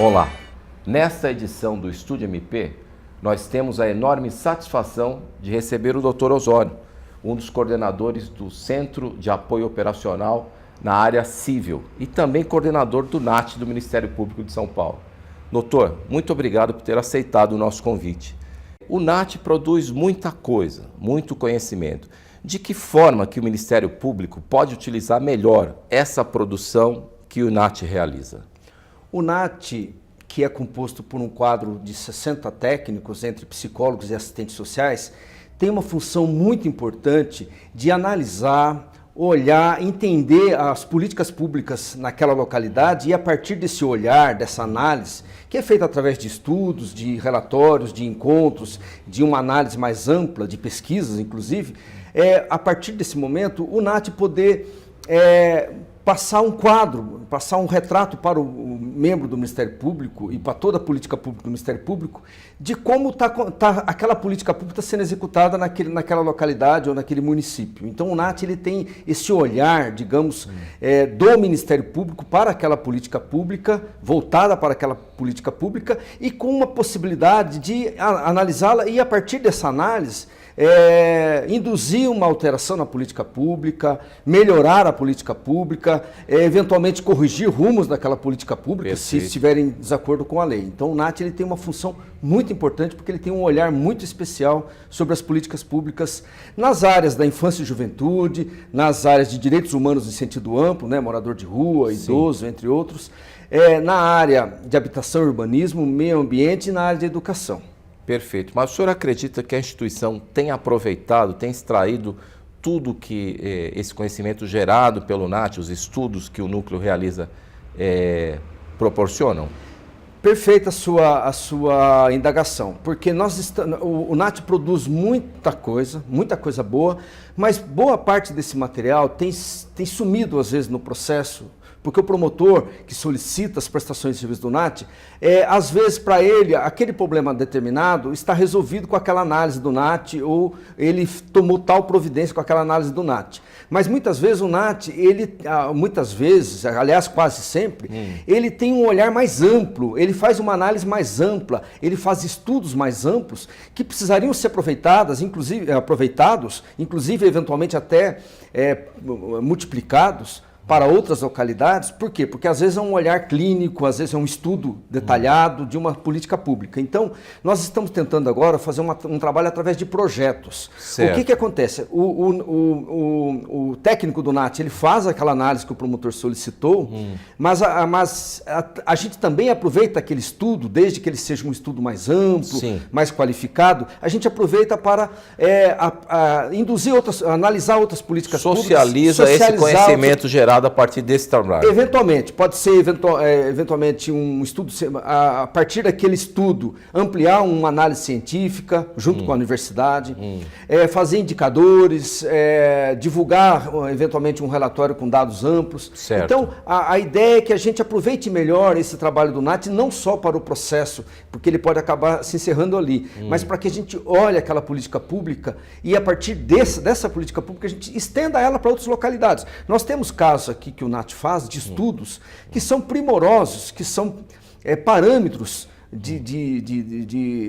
Olá! Nesta edição do Estúdio MP, nós temos a enorme satisfação de receber o Dr. Osório, um dos coordenadores do Centro de Apoio Operacional na área civil e também coordenador do NAT do Ministério Público de São Paulo. Doutor, muito obrigado por ter aceitado o nosso convite. O NAT produz muita coisa, muito conhecimento. De que forma que o Ministério Público pode utilizar melhor essa produção que o NAT realiza? O NAT, que é composto por um quadro de 60 técnicos, entre psicólogos e assistentes sociais, tem uma função muito importante de analisar, olhar, entender as políticas públicas naquela localidade e a partir desse olhar, dessa análise, que é feita através de estudos, de relatórios, de encontros, de uma análise mais ampla, de pesquisas inclusive, a partir desse momento o NAT poder passar um quadro, passar um retrato para o membro do Ministério Público e para toda a política pública do Ministério Público de como aquela política pública está sendo executada naquela localidade ou naquele município. Então o NAT ele tem esse olhar, digamos, do Ministério Público para aquela política pública, voltada para aquela política pública e com uma possibilidade de analisá-la e a partir dessa análise induzir uma alteração na política pública, melhorar a política pública, eventualmente corrigir rumos daquela política pública. Perfeito. Se estiverem em desacordo com a lei. Então o NAT ele tem uma função muito importante porque ele tem um olhar muito especial sobre as políticas públicas nas áreas da infância e juventude, nas áreas de direitos humanos em sentido amplo, né, morador de rua, idoso, entre outros, na área de habitação e urbanismo, meio ambiente e na área de educação. Perfeito. Mas o senhor acredita que a instituição tem aproveitado, tem extraído tudo que esse conhecimento gerado pelo NAT, os estudos que o núcleo realiza, proporcionam? Perfeita a sua indagação, porque o NAT produz muita coisa boa, mas boa parte desse material tem sumido às vezes no processo, porque o promotor que solicita as prestações de serviço do NAT, às vezes para ele, aquele problema determinado está resolvido com aquela análise do NAT ou ele tomou tal providência com aquela análise do NAT. Mas muitas vezes o NAT, aliás quase sempre, ele tem um olhar mais amplo, ele faz uma análise mais ampla, ele faz estudos mais amplos que precisariam ser aproveitados, inclusive eventualmente até multiplicados para outras localidades. Por quê? Porque às vezes é um olhar clínico, às vezes é um estudo detalhado de uma política pública. Então, nós estamos tentando agora fazer um trabalho através de projetos. Certo. O que acontece? O técnico do NAT, ele faz aquela análise que o promotor solicitou, mas a gente também aproveita aquele estudo, desde que ele seja um estudo mais amplo, mais qualificado, a gente aproveita para analisar outras políticas públicas. Socializa esse conhecimento gerado a partir desse trabalho. Eventualmente, pode ser eventualmente um estudo, a partir daquele estudo, ampliar uma análise científica junto com a universidade, fazer indicadores, divulgar eventualmente um relatório com dados amplos. Certo. Então, a ideia é que a gente aproveite melhor esse trabalho do NAT, não só para o processo, porque ele pode acabar se encerrando ali, mas para que a gente olhe aquela política pública e a partir dessa política pública a gente estenda ela para outras localidades. Nós temos casos aqui que o NAT faz de estudos que são primorosos, que são parâmetros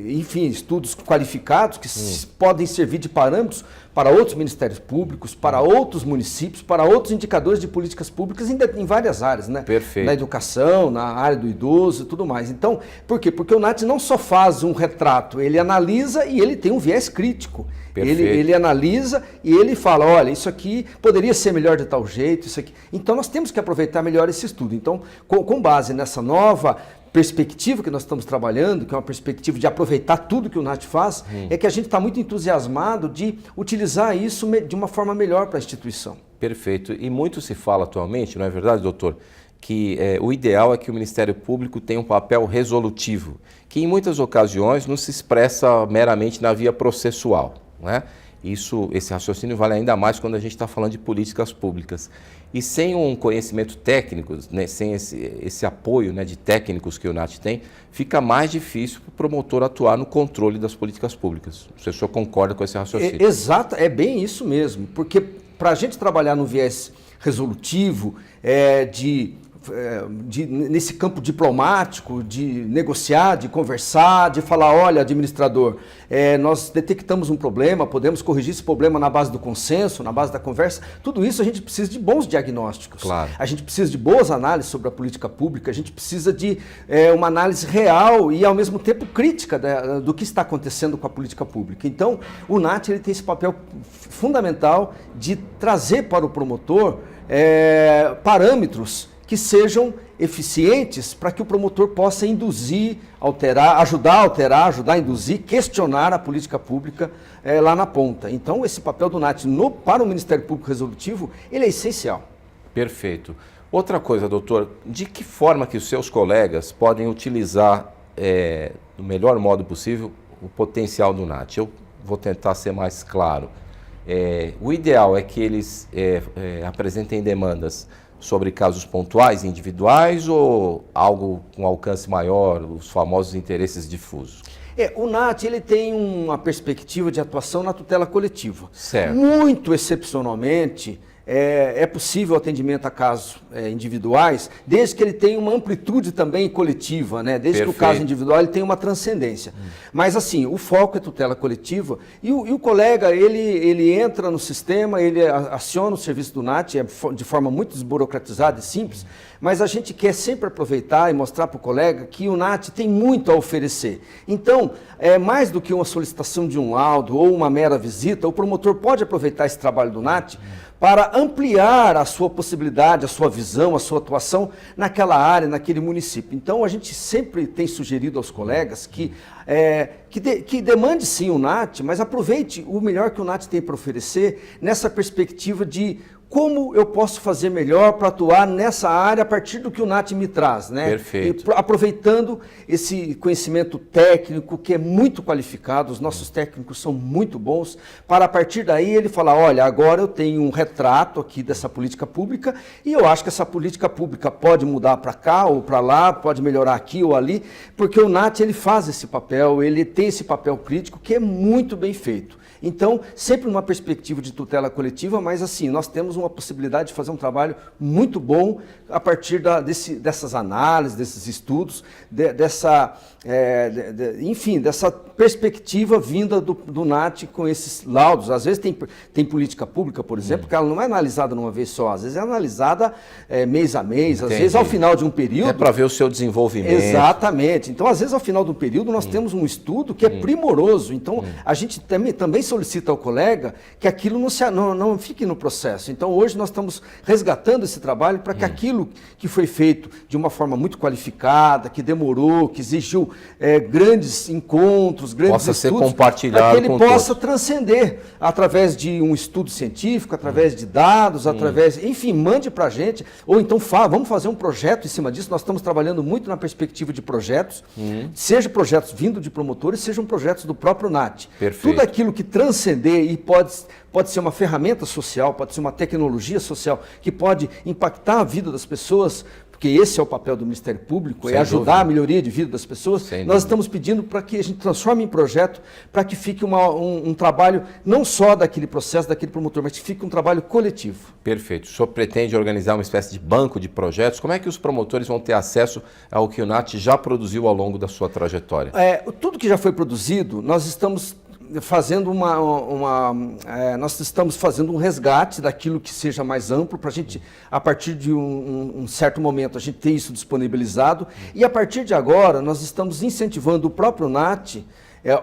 enfim, estudos qualificados que podem servir de parâmetros para outros ministérios públicos, para outros municípios, para outros indicadores de políticas públicas em várias áreas, né? Perfeito. Na educação, na área do idoso e tudo mais. Então, por quê? Porque o NAT não só faz um retrato, ele analisa e ele tem um viés crítico. Ele analisa e ele fala, olha, isso aqui poderia ser melhor de tal jeito, isso aqui. Então, nós temos que aproveitar melhor esse estudo. Então, com base nessa nova perspectiva que nós estamos trabalhando, que é uma perspectiva de aproveitar tudo que o NAT faz, é que a gente está muito entusiasmado de utilizar isso de uma forma melhor para a instituição. Perfeito. E muito se fala atualmente, não é verdade, doutor, que o ideal é que o Ministério Público tenha um papel resolutivo, que em muitas ocasiões não se expressa meramente na via processual, não é? Esse raciocínio vale ainda mais quando a gente está falando de políticas públicas. E sem um conhecimento técnico, né, sem esse apoio, né, de técnicos que o NAT tem, fica mais difícil para o promotor atuar no controle das políticas públicas. O senhor concorda com esse raciocínio? Exato, é bem isso mesmo. Porque para a gente trabalhar no viés resolutivo, de nesse campo diplomático, de negociar, de conversar, de falar, olha, administrador, nós detectamos um problema, podemos corrigir esse problema na base do consenso, na base da conversa. Tudo isso a gente precisa de bons diagnósticos. Claro. A gente precisa de boas análises sobre a política pública, a gente precisa de uma análise real e, ao mesmo tempo, crítica do que está acontecendo com a política pública. Então, o NAT ele tem esse papel fundamental de trazer para o promotor parâmetros que sejam eficientes para que o promotor possa induzir, ajudar a induzir, questionar a política pública lá na ponta. Então, esse papel do NAT para o Ministério Público Resolutivo, ele é essencial. Perfeito. Outra coisa, doutor, de que forma que os seus colegas podem utilizar, do melhor modo possível, o potencial do NAT? Eu vou tentar ser mais claro. O ideal é que eles apresentem demandas sobre casos pontuais, individuais, ou algo com alcance maior, os famosos interesses difusos? O NAT ele tem uma perspectiva de atuação na tutela coletiva. Certo. Muito excepcionalmente, é possível atendimento a casos individuais, desde que ele tenha uma amplitude também coletiva, né? Desde Perfeito. que o caso individual ele tenha uma transcendência. Mas assim, o foco é tutela coletiva e o colega ele entra no sistema, ele aciona o serviço do NAT de forma muito desburocratizada e simples, mas a gente quer sempre aproveitar e mostrar para o colega que o NAT tem muito a oferecer. Então, mais do que uma solicitação de um laudo ou uma mera visita, o promotor pode aproveitar esse trabalho do NAT para ampliar a sua possibilidade, a sua visão, a sua atuação naquela área, naquele município. Então, a gente sempre tem sugerido aos colegas que demande sim o NAT, mas aproveite o melhor que o NAT tem para oferecer nessa perspectiva de como eu posso fazer melhor para atuar nessa área a partir do que o NAT me traz, né? Perfeito. E aproveitando esse conhecimento técnico que é muito qualificado, os nossos técnicos são muito bons, para a partir daí ele falar, olha, agora eu tenho um retrato aqui dessa política pública e eu acho que essa política pública pode mudar para cá ou para lá, pode melhorar aqui ou ali, porque o NAT ele faz esse papel, ele tem esse papel crítico que é muito bem feito. Então, sempre numa perspectiva de tutela coletiva, mas assim, nós temos uma possibilidade de fazer um trabalho muito bom a partir dessas análises, desses estudos, dessa perspectiva vinda do NAT com esses laudos. Às vezes tem política pública, por exemplo, que ela não é analisada numa vez só, às vezes é analisada mês a mês, Entendi. às vezes ao final de um período. É para ver o seu desenvolvimento. Exatamente. Então, às vezes, ao final do período, nós temos um estudo que é primoroso. Então, a gente também solicita ao colega que aquilo não fique no processo. Então, hoje nós estamos resgatando esse trabalho para que aquilo que foi feito de uma forma muito qualificada, que demorou, que exigiu grandes encontros, grandes estudos, ser compartilhado para que ele com possa todos. transcender através de um estudo científico, através de dados, enfim, mande para a gente, ou então vamos fazer um projeto em cima disso. Nós estamos trabalhando muito na perspectiva de projetos, seja projetos vindo de promotores, sejam projetos do próprio NAT. Perfeito. Tudo aquilo que transcender e pode ser uma ferramenta social, pode ser uma tecnologia social que pode impactar a vida das pessoas, porque esse é o papel do Ministério Público, Sem ajudar dúvida. a melhoria de vida das pessoas. Sem Nós dúvida. estamos pedindo para que a gente transforme em projeto, para que fique um trabalho não só daquele processo, daquele promotor, mas que fique um trabalho coletivo. Perfeito. O senhor pretende organizar uma espécie de banco de projetos? Como é que os promotores vão ter acesso ao que o NAT já produziu ao longo da sua trajetória? Tudo que já foi produzido, nós estamos fazendo nós estamos fazendo um resgate daquilo que seja mais amplo para a gente, a partir de um certo momento, a gente ter isso disponibilizado e a partir de agora nós estamos incentivando o próprio NAT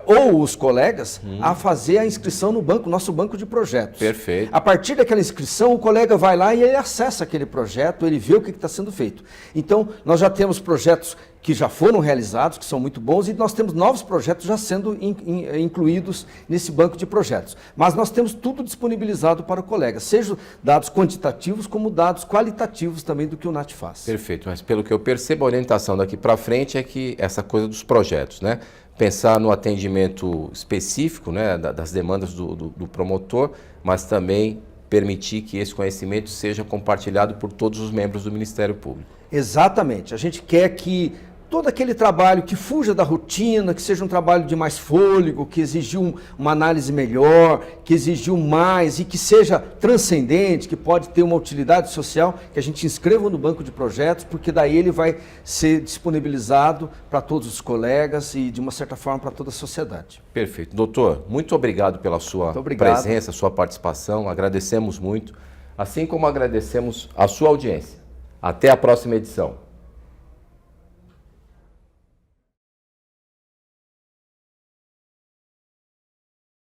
ou os colegas a fazer a inscrição no nosso banco de projetos. Perfeito. A partir daquela inscrição, o colega vai lá e ele acessa aquele projeto, ele vê o que está sendo feito. Então, nós já temos projetos que já foram realizados, que são muito bons, e nós temos novos projetos já sendo incluídos nesse banco de projetos. Mas nós temos tudo disponibilizado para o colega, seja dados quantitativos como dados qualitativos também do que o NAT faz. Perfeito, mas pelo que eu percebo, a orientação daqui para frente é que essa coisa dos projetos, né? Pensar no atendimento específico, né, das demandas do promotor, mas também permitir que esse conhecimento seja compartilhado por todos os membros do Ministério Público. Exatamente. A gente quer que todo aquele trabalho que fuja da rotina, que seja um trabalho de mais fôlego, que exigiu uma análise melhor, que exigiu mais e que seja transcendente, que pode ter uma utilidade social, que a gente inscreva no banco de projetos, porque daí ele vai ser disponibilizado para todos os colegas e, de uma certa forma, para toda a sociedade. Perfeito. Doutor, muito obrigado pela sua presença, sua participação. Agradecemos muito, assim como agradecemos a sua audiência. Até a próxima edição.